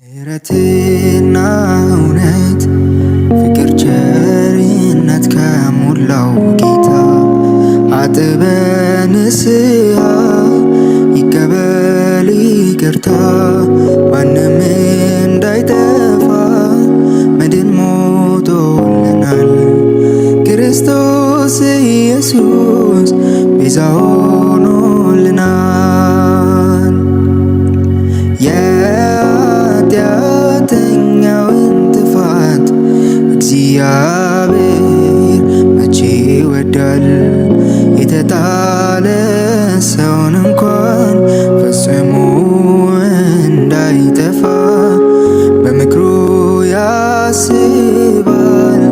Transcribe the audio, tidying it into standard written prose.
ምሕረትና እውነት ፍቅር ቸርነት ከሞላው ጌታ አጥበ ንስሐ ይቀበል ይቅርታ ማንም እንዳይጠፋ መድን ሞቶልናል ክርስቶስ ኢየሱስ ቤዛ ሆኖልናል። የኃጢአተኛውን ጥፋት እግዚአብሔር መቼ ይወዳል? የተጣለ ሰውን እንኳን ፈጽሞ እንዳይጠፋ በምክሩ ያስባል።